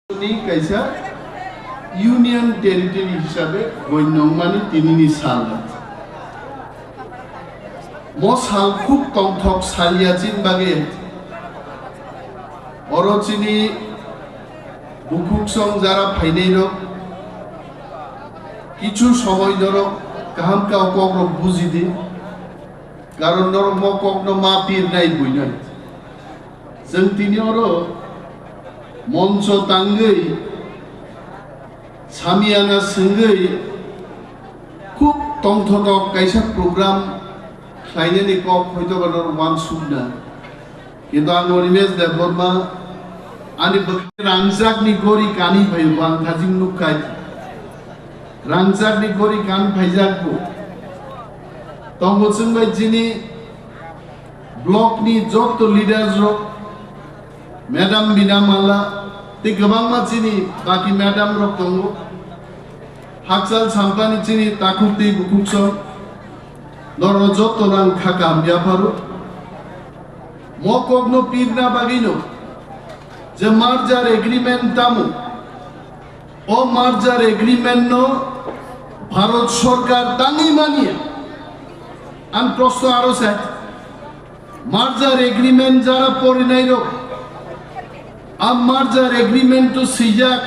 কাইসা union territory হিসাবে গণ্য মানে তিনি সাল সাল খুব তংথক সালিয়াচিন বাগে অরচিনি বুকুকসং যারা ফাইনাই রক কিছু সময় ধরক কাহাম কাউ কক বুঝি দি কারণ নরক কক মা পীর নাই বই নাই जों তিনি মঞ্চ তাঙ্গৈ সামিয়ানা সঙ্গৈ খুব তংথক কাইসা প্রোগ্রাম খাইনানি কক হয়তো ওয়ান সুবনা কিন্তু আং অনিমেষ দেববর্মা আনি রাংজাকনি গরি কানি ভাইবো আं थाजिं नुखाय रांजाकनि गरि कान भाइजाकबो तंबो जोंबाय जिनि ब्लकनि जत लिडार रक मैडम बिनामाला ते गोबां मानसिनि बाकी मैडम रक दङ हाकसाल सामपानि चिनि ताकुति बुकुक्सं नर जत रां खाका बियाफारु मकगनो पीरना बागिनो जे मार्जार एग्रीमेंट तामु ও মার্জার এগ্রিমেন্ট নো ভারত সরকার তাঙ্গি মানিয়ে আন প্রশ্ন আরো চাই মার্জার এগ্রিমেন্ট যারা পড়ে নাই রো আম মার্জার এগ্রিমেন্ট তো সিজাক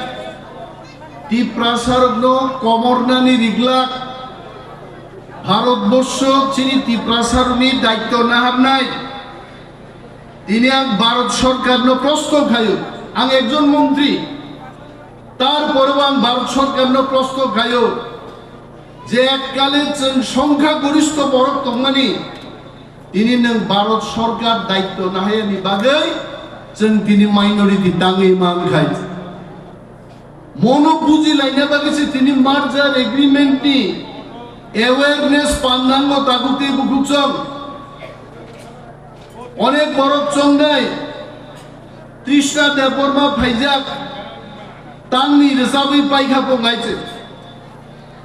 টি প্রাসারগ্ন কমরনানি রিগলাক ভারতবর্ষ চিনি টি প্রাসারনি দায়িত্ব না হাবনাই তিনি আং ভারত সরকার নো প্রশ্ন খায়ো আং একজন মন্ত্রী তারপরেও আং ভারত সরকার প্রশ্ন খায়ো যে এককালে সংখ্যাগরিষ্ঠ বরক তংমানি তিনি নং ভারত সরকার দায়িত্ব নাহায়ানি বাগৈ जों তিনি মাইনরিটি তাঙ্গै মান খাই মনো বুঝি লাইনা বাগেছে তিনি মার্জার এগ্রিমেন্টনি অ্যাওয়ারনেস পান্নাঙ্গ তাগুতে বুকুচং অনেক বরক চংনাই তৃষ্ণা দেববর্মা ফাইজাক तांनि रोजाबै पाइखाखौ गायचे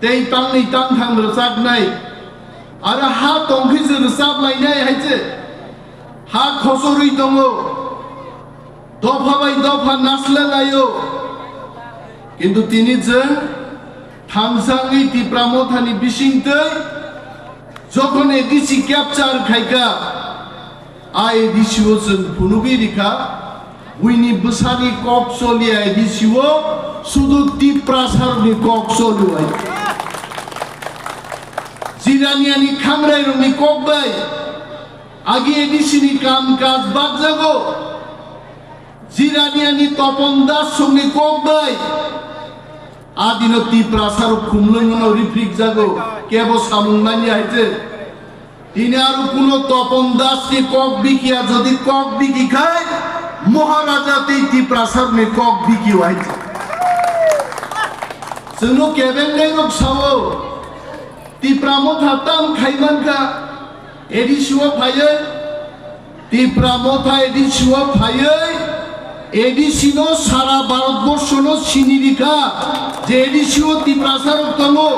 तै तांनि तांथां रोजाबनाय आरो हा दंखैसो रोजाबलायनाय हायचे हा खसरै दङ दफा बाय दफा नासलालायो किन्तु तिनि जों थांसाङै तिप्रामथानि बिसिंतै जखन एडिसि क्यापचार खायका आ एडिसिओ जों फुनुगै रिखा उइनि बसानि कक सलिया एडिसिओ सुदु तिप्रासारनि कक सलिया जिरानियानि खामराय रंनि कक बाय आगे एडिसिनि काम काज बाद जागो जिरानियानि तपन दास संनि कक बाय आदिनो तिप्रासार खुमलंगनो रिफ्रिक जागो केबो सामुंनानि आइते तिनि आरो कुनो तपन दासनि कक बिकिया जदि कक बिकि खाय महाराजा ती प्रासाद में कक बिकी वाइट जोंनो केबेंले रक सावो ती प्रामथा ताम खाइमान का एडिसिओ फायै ती प्रामथा एडिसिओ फायै एडिसिनो सारा भारतबर्षनो सिनिरिखा जे एडिसिओ ती प्रासाद दङो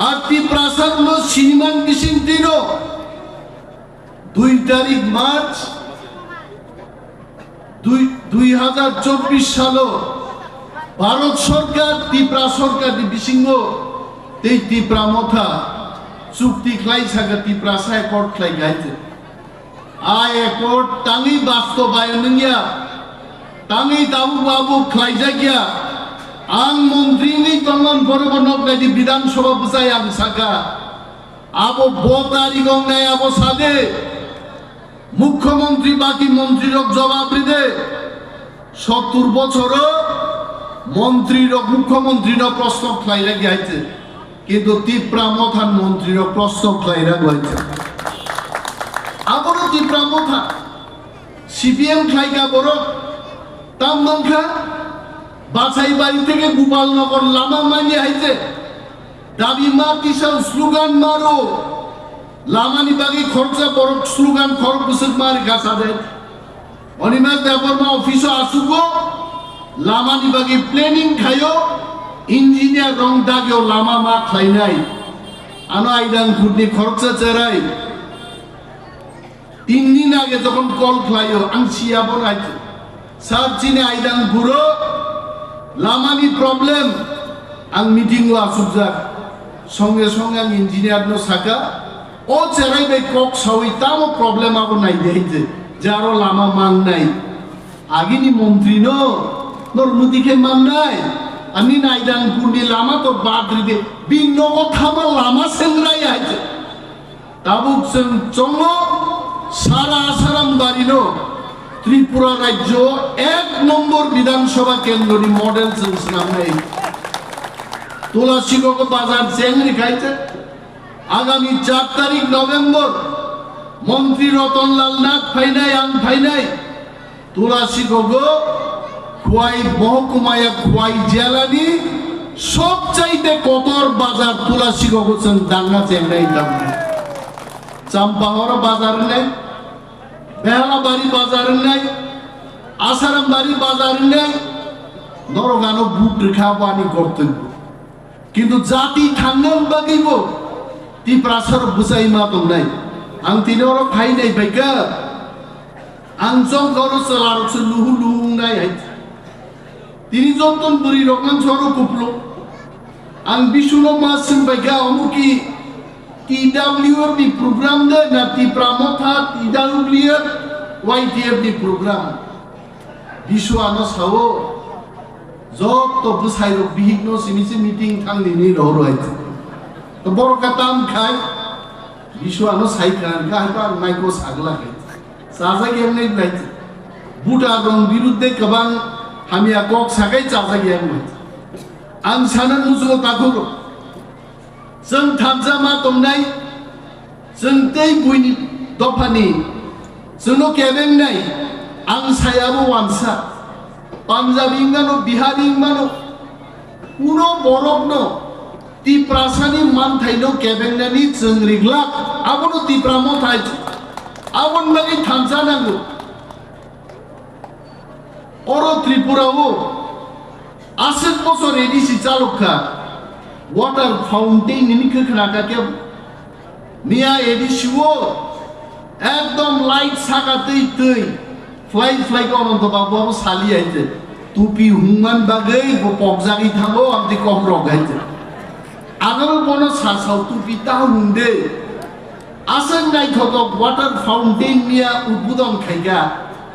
আর ती प्रासाद नो सिनिमान बिसिं दिनो 2 तारिख मार्च 2024 সাল ভারত সরকার ত্রিপুরা সরকার বিসিঙ্গ এই ত্রিপুরা মথা চুক্তি খাই সাগা ত্রিপুরা সায় কোর্ট খাই গাইছে আয় কোর্ট টাঙ্গি বাস্তবায়ননিয়া টাঙ্গি দাবু বাবু খাই জাগিয়া আং মন্ত্রীনি তঙ্গন বরবনক গাদি বিধানসভা বুঝাই আং সাকা আবো 2 তারিখ নাই আবো সাদে মুখ্যমন্ত্রী বাকি মন্ত্রীরক জবাব দিতে 70 বছর মন্ত্রীর মুখ্যমন্ত্রীর প্রশ্ন খাইরা গিয়েছে কিন্তু ত্রিপুরা মথান মন্ত্রীর প্রশ্ন খাইরা গিয়েছে আবারও ত্রিপুরা মথা সিপিএম খাইকা বড় তাম মাংখা বাছাই বাড়ি থেকে গোপালনগর লামা মানিয়ে আইছে দাবি মা কিষান স্লোগান মারো লামানি বাগি খরচা বড় স্লোগান খরচ বসে মারি গাছা দেয় অনিমেষ দেববর্মা অফিসে আসুগো লামানি বাগি প্ল্যানিং খায়ো ইঞ্জিনিয়ার রং দাগেও লামা মা খাই নাই আনো আইদান খুঁটি খরচা চেরাই 3 দিন আগে যখন কল খাইও আং সিয়া বনাইছে সার চিনে আইদান পুরো लामानि प्रब्लेम आं मिटिंग आसुकजाक संगे संगे आं इंजिनियर नो साका ओ चेराय बे कक सावि तामो प्रब्लेम आबो नायदे हिजे जारो लामा मांनाय आगिनि मंत्री नो नरमुदिखे मांनाय आनि नायदां कुंडी लामा तो बाद्रि दे बिनगो थामा लामा सेंग्राय आइजे ताबुक जों चंगो सारा आसाराम बारिनो त्रिपुरा राज्य 1 नम्बर विधानसभा केंद्रनि मॉडल जों नामनाय तुलासीगढ़ बाजार चेंगरी खाइছে आगामी 4 तारीख नवेम्बर मंत्री रतनलाल नाथ फाइनाय आं फाइनाय तुलासीगढ़ खुवाई महकुमाया खुवाई जिलानि सबचाइते कतर बाजार तुलासीगढ़ जों दांगा चेंगनाय दाम चाम्पाहर बाजार ने बेहालाबाड़ी बाजार ने आसारामबाड़ी बाजार ने नरगानो बुट रेखाबानी कर्तव्य किन्तु जाति थांगन बागैबो ती प्रासर बुसाई मा दंनाय आं तिनोर फाइनाय बायगा आं जों गावनो सलारसो लुहु लुहुंनाय तिनि जतन बुरि रकमान सरो कुपलो आं बिसुनो मासम बायगा अमुकी TWF नि program दे ना ती प्रामथा TWF YTF नि program बिसुआनो सावो जब तो बुसाइरो बिहिगनो सिमिसे मीटिंग थांनिनि रहरो आइते तो बर काताम खाय बिसुआनो साइखान गाहबा माइको सागला खाय साजा गेमनै लाइते बुटा दं बिरुद्धे गोबां हामिया कक सागाय साजा गेम आं सानन मुसो ताखुरो जों थामजामा दंनाय जों दै बुइनि दफानि जोंनो केबेंनाय आं सायाबो वानसा पान्जाबी इंगानो बिहारी इंगानो उनो बरफनो ती प्रासानि मानथाइनो केबेंनानि जों रिग्ला आबनो ती प्रामथाइ आबन लागि थामजा नांगौ अरो त्रिपुरावो 80 বছর एडिसि चालुखा वाटर फाउंटेन निखे खनाका के निया एडिसिवो एकदम लाइट साका तै तै फ्लाइ को अनंत बाबू साली आइते टुपी हुमान बागै बो पगजागि थांगो आमति कमरग आइते आगल बनो सासाव टुपी ता हुंदे आसन नाइ थक वाटर फाउंटेन निया उद्बोधन खाइगा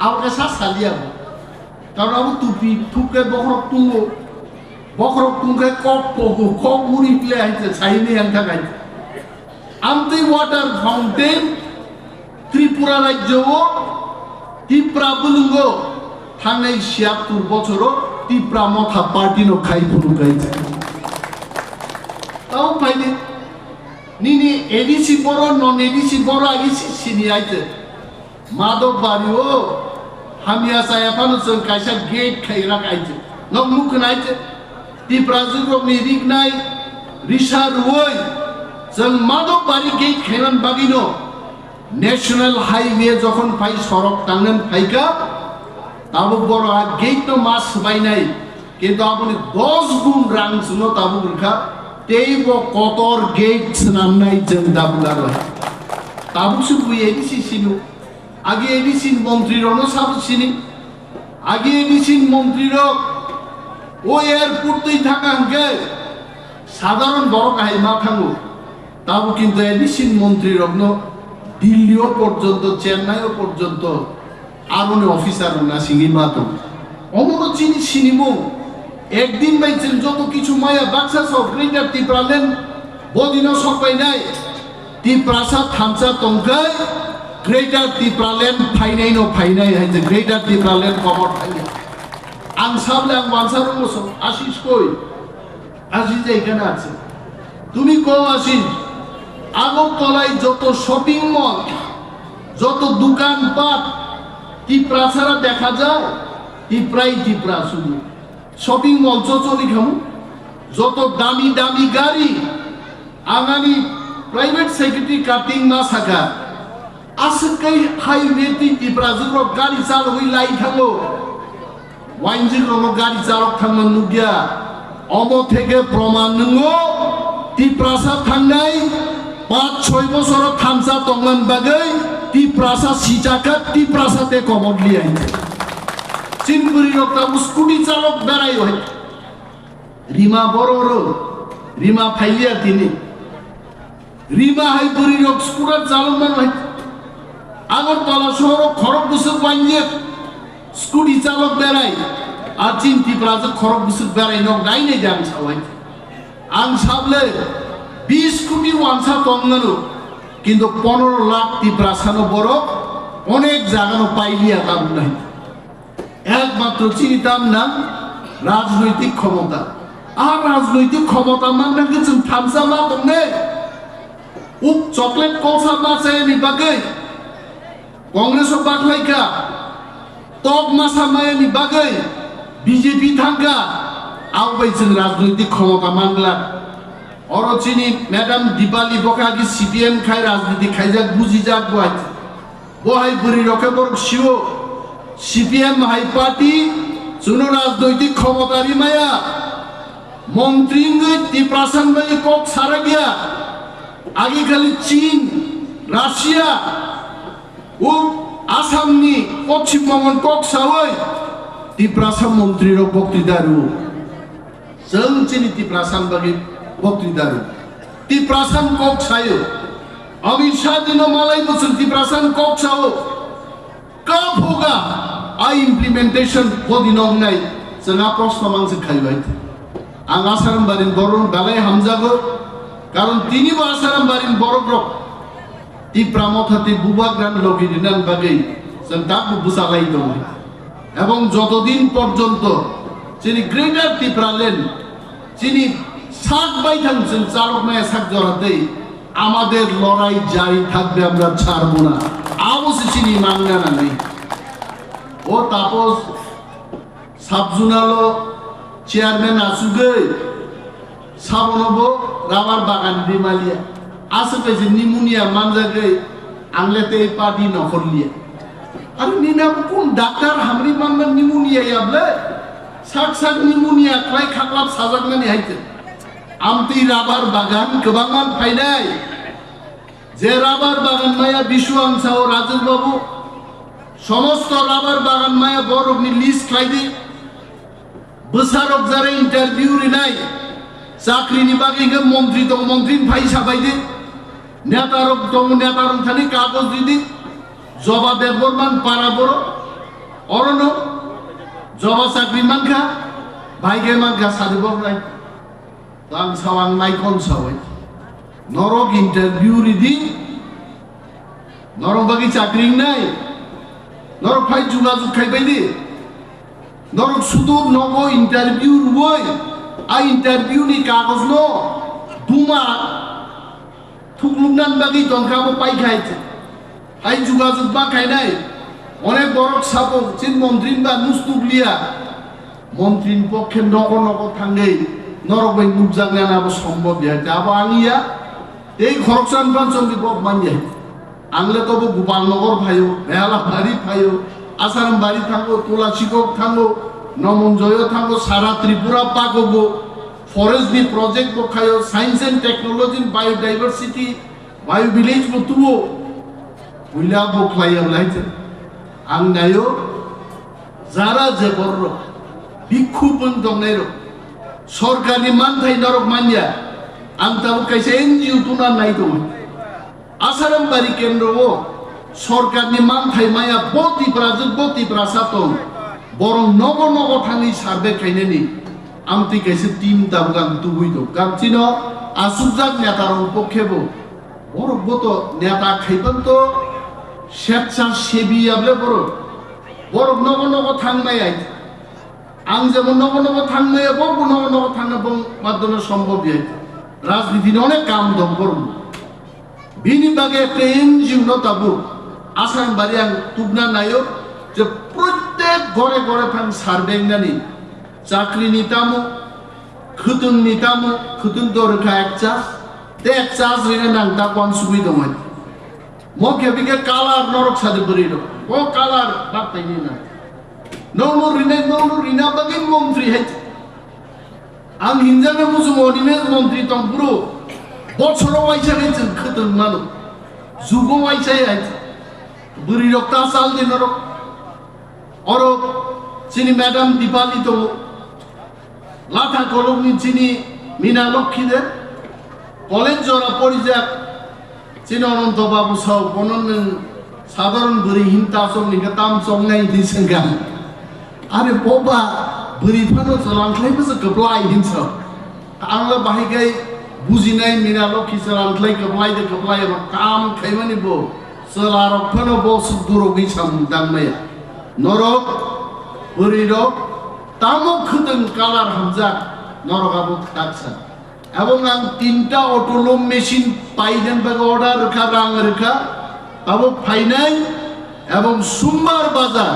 आवका सा सालिया कारण अब टुपी थुके बखरक तुंगो बखरक तुंगे कप पगु कप मुरि प्ले आइते साइने आंथा गाइते आमति वाटर फाउंटेन त्रिपुरा राज्यओ तिप्रा बुलुंगो थांनाय 76 बछरो तिप्रा मथा पार्टी नो खाइ फुरु गाइते ताउ फाइने निनि एडिसि बरो नन एडिसि बरो आगिसि सिनि आइते माधव बारिओ हामिया सायाफानो जों काइसा गेट खाइरा आइते न मुखन आइते तिप्रा जुगो मिरिगनाय रिसा रुय जों माधव बारि गेट खाइमान बागिनो नेशनल हाईवे जखन फाइ सरक थांगोन फाइका ताबो बरो गेट नो मास बायनाय किन्तु आबनि 10 गुण रां जोंनो ताबो रखा तेबो कतर गेट नामनाय जों दाबुलारो ताबुसु बुयेनि सिसिनु आगे एडिसि मंत्री रनो साबसिनि आगे एडिसि मंत्री रो ओ एयरपोर्ट तै थाका हंगे साधारण बरो काहे मा थांगो ताबो किन्तु एडिसि मंत्री रनो दिल्लीओ पर्यन्त चेन्नाईओ पर्यन्त आरोनि अफिसार ना सिंगि मातो अमनो चिनि सिनिमो एकदिन बाइचेन जत किछु माया बाक्सा सब ग्रेटर तिप्रालेन बदिनो सपाइनाय तिप्रासा थामसा तंकाय ग्रेटर तिप्रालेन फाइनायनो फाइनाय हाइते ग्रेटर तिप्रालेन कवर फाइनाय आं साबले आं मानसारो मोसो आशिष कই आशिष एखाনে আছে তুমি কো आशिष আগরতলায় যত শপিং মল যত দোকানপাট তিপ্রা ছাড়া দেখা যায় তিপ্রা শুধু শপিং মল চচলি খামু যত দামি দামি গাড়ি আগামী প্রাইভেট সেক্রেটারি কাটিং না থাকা আজকাই হাইওয়ে তিপ্রা জুর গাড়ি চালক লাই থাকো ওয়াইনজির গাড়ি চালক থাকমান নুগিয়া অম থেকে প্রমাণ নঙ্গো তিপ্রাসা থাঙ্গাই 5-6 বছর থামসা তংমান বাগৈ তিপ্রাসা সিচাকা তিপ্রাসাতে কমডলি আইছে চিনপুরি রক্তা স্কুটি চালক বেড়াই হয় রিমা বড় রিমা ফাইলিয়া তিনি রিমা হাই বুড়ি রক স্কুটার চালমান ভাই আগরতলা শহর খরগ বছর বানিয়ে স্কুটি চালক বেড়াই আর চিন্তি প্রাজ খরগ বছর বেড়াই নক নাই নেই আং সাবাই আং সাবলে 20 কোটি ওয়ানসা তঙ্গানো কিন্তু 15 লাখ টিপ্রাসানো বড় অনেক জায়গানো পাইলিয়া কাম নাই একমাত্র চিনিতাম না রাজনৈতিক ক্ষমতা আর রাজনৈতিক ক্ষমতা মানে কিছু থামসা মা তমনে উপ চকলেট কলসা মা চাই নিবাগে কংগ্রেস বাকলাইকা টক মাসা মায়া নিবাগে বিজেপি থাকা आवबाय जों राजनैतिक क्षमता मानला अरचिनी मैडम दीपाली बकागी सीपीएम खाय राजनीति खायजाक बुजिजाक बहाय बहाय बुरी रखे बरक शिव सीपीएम हाई पार्टी जोंनो राजनैतिक क्षमतारि माया मंत्री तिप्रासान बायदि कक सारा गया आगे खाली चीन राशिया ও आसामनि पश्चिम बंगन कक सावै तिप्रासान मंत्री र बक्तृतारु जों चिनि तिप्रासान बागै बक्तृतारु तिप्रासान कक सायो अमित शाह दिनो मालाय बोसोन तिप्रासान कक सावो कब होगा आई इम्प्लीमेंटेशन बदि नंगनाय जोंहा प्रश्न मांसे खायबाय आं आसाराम बारिन बरन दालाय हामजागो कारण तिनिबो आसाराम बारिन बरक रक तिप्रा मथाते बुबाग्रान लगिदिनान बागै जों दाबो बुसालाय दं এবং যতদিন পর্যন্ত যিনি গ্রেটার ত্রিপুরাল্যান্ড যিনি সাত বাই থাকছেন চালক মায়া সাত জড়াতেই আমাদের লড়াই জারি থাকবে আমরা ছাড়বো না অবশ্যই চিনি মানগানা নেই ও তাপস সাবজুনালো চেয়ারম্যান আসুগে সাবনব রাবার বাগান দিমালিয়া আসবে যে নিমোনিয়া মানজাগে আংলেতে পার্টি নকরলিয়া अरे नीना कौन डॉक्टर हमरी मामला निमोनिया याबले साक साक निमोनिया क्लाय खाकलाब साजागनानै हायते आमती राबार बागान गोबांमान फायनाय जे राबार बागान माया बिशु आंसाव राजन बाबू समस्त राबार बागान माया बरफनि लिस्ट खायदि बोसारक जारे इन्टारभिउ रिनाय चाकरिनि बागै मन्त्री दं मन्त्रिनि फायसा बायदि नेतारक दं नेतारक थानि कागज दिदि जबा बेगरमान पारा बरो अरनो जबा साख्रि मानखा भाइगे मानखा सादिबो नाय तां सावां नायखन सावै नरक इन्टारभिउ रिदि नरक बागि चाकरि नाय नरक फाइ जुगा जुखाय बायदि नरक सुदुर नगो इन्टारभिउ रुवै आ इन्टारभिउ नि कागज न दुमा थुकलुनान बागि दंखाबो पाइखायते आई जुगाजुग बा खायनाय अनेक बरक साबो चिन मंत्री बा नुस्तुगलिया मंत्री पक्षे नगर नगर थांगै नरक बाय नुजांगानाबो सम्भव या जाबो आंगिया এই খরকসান পাঞ্চঙ্গি বক মানিয়ে आंले तबो गोपालनगर फायो बेहालाबारि फायो आसाराम बारि थांगो तुलासिকক थांगो नमनजय थांगो सारा त्रिपुरा पागबो फरेस्ट नि प्रोजेक्ट बखायो science and technology biodiversity bio village बतुओ उइला बख्लाया लाइते आं नायो जारा जेबर बिखुपन दंनायरो सरकारनि मानथाय नरक मानिया आं ताबो कैसे एनजिओ तुना नाय दं आसाराम बारि केन्द्रओ सरकारनि मानथाय माया बति प्रासातन बरं नगर नगर थांनि सार्भे खायनायनि आमति कैसे टीम दाबगान तुबुइ दं गामचिनो आसुजाक नेतारं पक्षेबो बरकबोतो नेता खायबान्त स्वेच्छासेबी आबले बरक नगर नगर थांनाय आं जेमन नगर नगर थांनाय बरक नगर नगर थांनो माध्यमे सम्भव जाय राजनीतिनि अनेक काम दं बरक बिनि बागे একটা एनजिओ नताबो आसाम बारि आं तुबना नायो जे प्रत्येक घरे घरे थां सार्भे नानि चाकरिनि तामो खोथोंनि तामो खोथों दरखा एक चार्ज रेना नांता कोन सुबि दं मके बिके कालार नरक सादे बरिनो ओ कालार बातैनि ना नौनो रिना बागै मंत्री है आं हिनजानो मुजुमनिने मंत्री तंपुरो बछरो वाइसा हैजों खोथों मानो जुगो वाइसा है बुरि रक्ता साल दिन नरक और चिनी मैडम दीपाली तो লাঠা কলমনি চিনি মিনা লক্ষ্মীদের কলেজ জরা পরিযাক চিনি অনন্ত বাবু সহ বনন সাধারণ বুড়ি হিন্তা সমনিকে তাম চংনাই দিছেন গান আরে ববা বুড়ি ফানো চলাंख्लायबो गोब्लाय दिनस आंला बाहायगाय बुजिनाय मिना लक्ष्मी चलांख्लाय गोब्लाय काम खायमानि बो चलारक फानो बो सुदुरगै सामदांनाया नरक बुरिरक तामक खदों कालार हामजाक नरकाबो दाकसा এবং আং তিনটা অটোলোম মেশিন পাইদেন বাগে অর্ডার রেখা রাং রেখা আবো ফাইনাল এবং সোমবার বাজার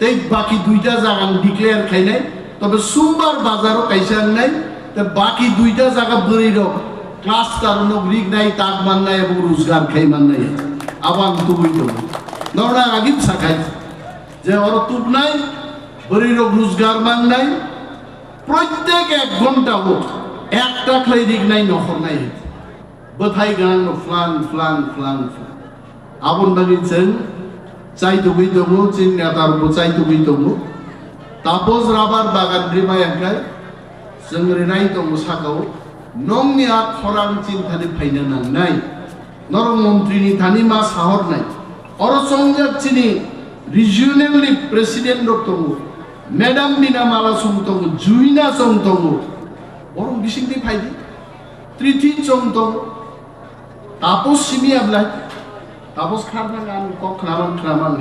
তেই বাকি দুইটা জায়গা ডিক্লেয়ার খাইনাই তবে সোমবার বাজারও কাইসাং নাই তে বাকি দুইটা জায়গা বরিরক ক্লাস্টার নগরিক নাই তাক মান নাই এবং রোজগার খাই মান নাই আবাং তুই তো নরনা আগিব সাকাই যে ওর তুপ নাই বরিরক রোজগার মান নাই প্রত্যেক 1 ঘন্টা হোক একটা খাই দিক নাই নহর নাই বথাই গান ফ্লান ফ্লান ফ্লান আবন বাগিছেন চাইতুবি দমু চিন নেতার চাইতুবি দমু তাপস রাবার বাগান রিমায়াঙ্কাই जों रेनाय दं सागाव नंनि आ खरां चिन्तानि फायनो नांनाय नरम मन्त्रिनि थानि मा साहरनाय अर संजाक चिनि रिजियनेलनि प्रेसिडेन्ट दं मैडम बिना माला सं दं जुइना सं दं अरं बिसिंनि फायदि त्रिथि सं दं तापस सिमियाब्ला तापस खारना गान क खालामान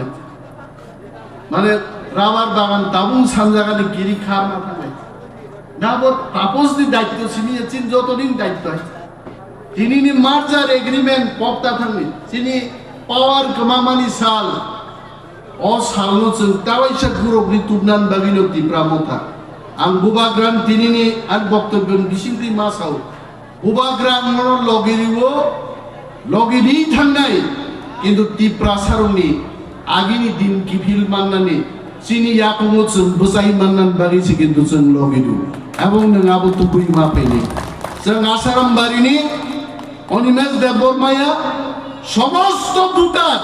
माने राबार बागान ताबुं सानजागानि गिरि खारना थांनाय नाबर तापस नि दायित्व सिमिया चिन जतदिन दायित्व दिनैनि मार्जार एग्रीमेंट पप्ता थांनि चिनि पावार गमामानि साल अ सालनो जों दावाइसा गुरबनि तुबनान बागिनो दिप्रा मथा आं बुबाग्राम दिनैनि आं बक्तव्यन बिसिंनि मासाव बुबाग्राम लगेरि थांनाय किन्तु दिप्रा सारंनि आगिनि दिन गिफिल माननानै चिनि याकुमो जों बजाय माननान बागिसि किन्तु जों लगेरि এবং नङाबो तुकुइ मा फैनि जों आसाराम बारिनि अनिमेश देबबर्माया समस्त भुटान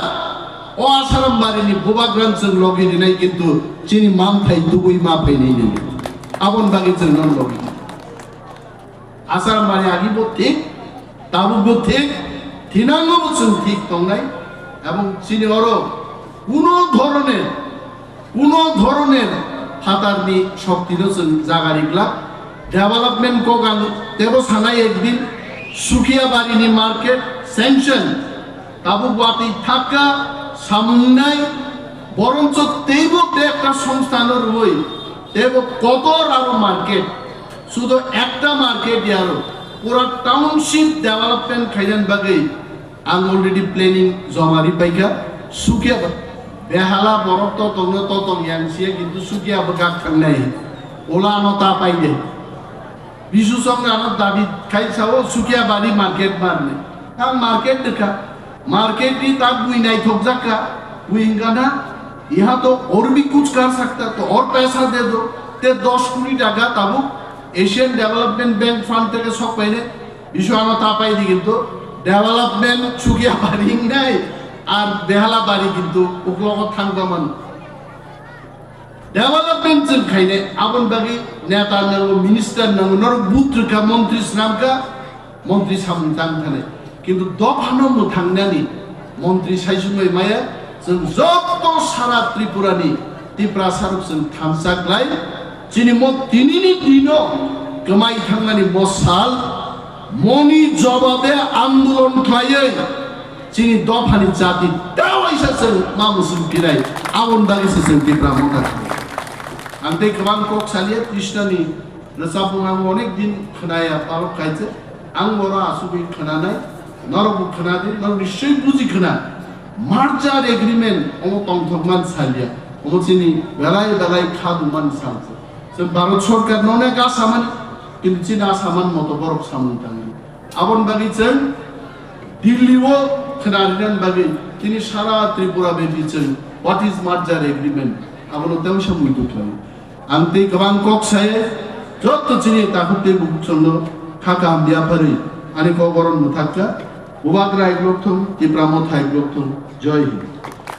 ও आसाराम बारिनि बुबाग्राम जों लगेरिनाय किन्तु चिनि मामथाय तुकुइ मा फैनि नि आबन बागि जों नन लगि आसाराम बारि आगिबो ठीक ताबुबो ठीक थिनांगबो जों ठीक दंनाय এবং চিনি অর কোনো ধরনের হাতারনি শক্তিরও जों জাগারিগলা डेवलपमेंट को गान तेबो सानाय एकदिन सुखियाबारिनि मार्केट सैंक्शन ताबु गुवाहाटी थाका सामनाय बरंच तेबो একটা সংস্থানের হই তেবো কত আরো মার্কেট শুধু একটা মার্কেট ইয়ারো পুরো টাউনশিপ ডেভেলপমেন্ট খাইজান বাগै आं अलरेडी प्लेनिंग जमारि पाइका सुखिया बेहाला बरफ तो तंग यांसिया किन्तु सुखिया बगा खांनाय ओला नता पाइदे बिसु संगानो दाबि खाइसावो सुखिया बारी मार्केट मारने आं मार्केट देखा मार्केट की ताक बुइनाय थोकजाका बुइंगाना यहाँ तो और भी कुछ कर सकता तो और पैसा दे दो ते 10 कोटी टाका ताबु एशियन डेवलपमेंट बैंक फांड থেকে সব পাইনে বিশু আনো তা পাইদি কিন্তু डेवलपमेंट सुखिया बारी নাই আর বেহালা বাড়ি কিন্তু উকলগত থাংবামান डेवलपमेंट जों खायने आबन बागि नेता नांगौ मिनिस्टार नांगौ नर बुत्रका मन्त्रि नामका मन्त्रि सामदां थानाय किन्तु दफानो थांनानै मन्त्रि सायसुमै माया जों जत सारा त्रिपुरानि त्रिपुरा सारकजों थामसाग्लाय चिनि म दिनैनि दिनो गोमाय थांनानै मसाल मनि जबाबे आन्दोलन खायै चिनि दफानि जाति दावाइसा जों मामुसुम बिराय आबन बागिसो जों त्रिपुरा मथा आंते गोबां कक सालिया कृष्णनि रोजाबुं आं अनेक दिन खोनाया पालक खायसे आं बर' आसुबि खोनानाय नरबु खोनादि नर निश्चय बुजि खोना मार्जार एग्रीमेंट अमो तंथकमान सालिया अमो चिनि बेलाय खादुमान सालसे जों भारत सरकार नने गासामान किन्तु चिन आसामान मतो बरफ सामन थाङो आबन बागि जों दिल्लीआव खोनादिनान बागि चिनि सारा त्रिपुरा बेबि जों व्हाट इज मार्जार एग्रीमेंट आबनो तेवसा मुइदु थाङो आंते गोबां कक साये जत चिनि ताखुते बुकसंनो खाका बियाफारि आनि कगरन मुथाका बुबाग्रा एग्लकथं त्रिपुरा मथा एग्लकथं जय हिन्द।